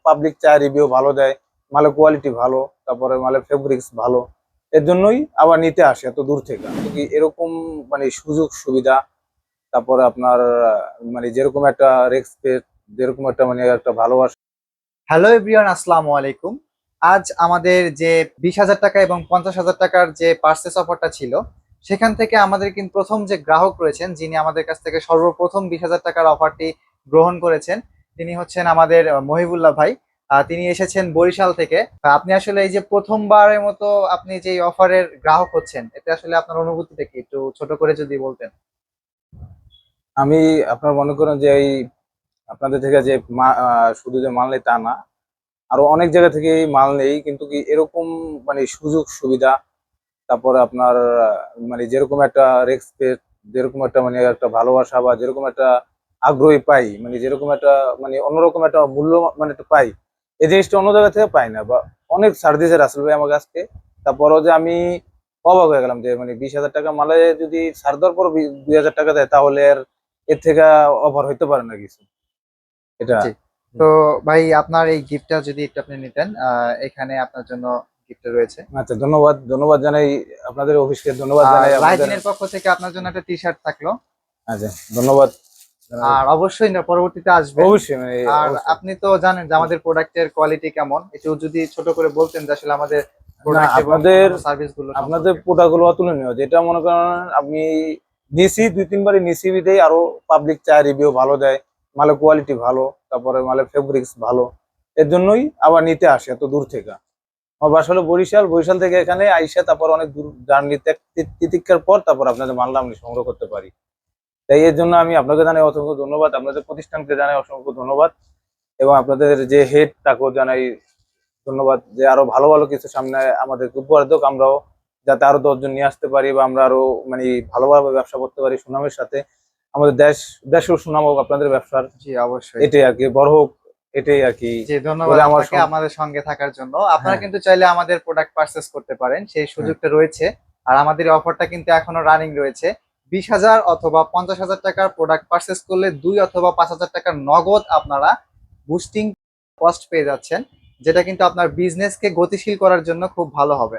Public চায়, review ভালো দেয়, মালের কোয়ালিটি ভালো, তারপরে মালের ফেব্রিক্স ভালো। এর জন্যই আবার নিতে আসে এত দূর থেকে। কি এরকম মানে সুযোগ সুবিধা, তারপরে আপনার মানে যেরকম একটা রেসপেক্ট, যেরকম একটা মানে একটা ভালোবাসা। হ্যালো এভরিওয়ান, আসসালামু আলাইকুম। আজ আমাদের যে 20,000 টাকা এবং 50,000 টাকার যে পার্সেস অফারটা ছিল, সেখান থেকে আমাদের কিন্তু প্রথম যে গ্রাহক রয়েছেন, যিনি আমাদের কাছ থেকে সর্বপ্রথম 20,000 টাকার অফারটি গ্রহণ করেছেন, তিনি হচ্ছেন আমাদের মহিবুল্লাহ ভাই। তিনি এসেছেন বরিশাল থেকে। আপনি আসলে এই যে প্রথমবারের মতো আপনি যে অফারের গ্রাহক হচ্ছেন, এতে আসলে আপনার অনুভূতিটা কি একটু ছোট করে যদি বলতেন। আমি আপনার মনে করেন যে এই আপনাদের থেকে যে শুধু যে মাল নেই তা না, আরো অনেক জায়গা থেকে মাল নেই, কিন্তু কি এরকম মানে সুযোগ সুবিধা, তারপরে আপনার মানে যেরকম একটা রেসপেক্ট, যেরকম একটা মানে একটা ভালোবাসা, বা যেরকম একটা আগ্রহী পাই, মানে যেরকম একটা মানে অন্যরকম একটা মূল্য মানে একটা পাই, এই জিনিসটা অন্য জায়গা থেকে পাই না। বা অনেক সার্ভিসের আসলে ভাই আমার কাছে। তারপরও যে আমি অবাক হয়ে গেলাম যে মানে 20,000 টাকা মালে যদি ছাড় দেওয়ার পর 2,000 টাকা দেয়, তাহলে এর থেকে অফার হইতে পারে না কিছু। এটা জি। তো ভাই, আপনার এই গিফটটা যদি একটু আপনি নিতেন, এখানে আপনার জন্য গিফট রয়েছে। আচ্ছা, ধন্যবাদ। ধন্যবাদ জানাই আপনাদের অফিসকে, ধন্যবাদ আর জানাই আমাদের। রাইজিনের পক্ষ থেকে আপনার জন্য একটা টি শার্ট থাকলো। আচ্ছা, ধন্যবাদ জানাই। আর অবশ্যই না, পরবর্তীতে আসবেন। অবশ্যই মানে আর অবশ্যই। আপনি তো জানেন যে আমাদের প্রোডাক্টের কোয়ালিটি কেমন, একটু যদি ছোট করে বলতেন যে আসলে আমাদের না, প্রোডাক্ট এবং আপনাদের অন্যান্য সার্ভিস গুলো আপনাদের সম্পর্কে। প্রোডাক্ট গুলো অতুলনীয়। যেটা মনে করেন আমি নিছি, 2-3 বারই নিছি বিদেই আরো পাবলিক চায়, রিভিউ ভালো দেয়, মালের কোয়ালিটি ভালো, তারপরে মালের ফেব্রিক্স ভালো। এর জন্যই আবার নিতে আসে এত দূর থেকে। আমার বাসা হলো বরিশাল। বরিশাল থেকে এখানে আইসা তারপর অনেক দূর জার্নি তিতিক্ষার পর তারপর আপনাদের মালটা আমি সংগ্রহ করতে পারি। তাই এর জন্য আমি আপনাকে জানাই অসংখ্য ধন্যবাদ, আপনাদের প্রতিষ্ঠানকে জানাই অসংখ্য ধন্যবাদ, এবং আপনাদের যে হেড তাকেও জানাই ধন্যবাদ, যে আরো ভালো ভালো কিছু সামনে আমাদের উপহার হোক, আমরাও যাতে আরো 10 জন নিয়ে আসতে পারি, বা আমরা আরো মানে ভালোভাবে ব্যবসা করতে পারি সুনামের সাথে। আমাদের দেশেও সুনাম হোক আপনাদের ব্যবসার। জি, অবশ্যই। এটাই আর কি, বড় হোক, এটাই আর কি জি, ধন্যবাদ বলে আমার আপনাকে আমাদের সঙ্গে থাকার জন্য। আপনারা হ্যাঁ। কিন্তু চাইলে আমাদের প্রোডাক্ট পারচেজ করতে পারেন, সেই হ্যাঁ। সুযোগটা রয়েছে। আর আমাদের এই অফারটা কিন্তু এখনো রানিং রয়েছে। 20,000 অথবা 50,000 টাকার প্রোডাক্ট পারচেজ করলে 2 অথবা 5,000 টাকার নগদ আপনারা বুস্টিং কস্ট পেয়ে যাচ্ছেন, যেটা কিন্তু আপনার বিজনেসকে গতিশীল করার জন্য খুব ভালো হবে।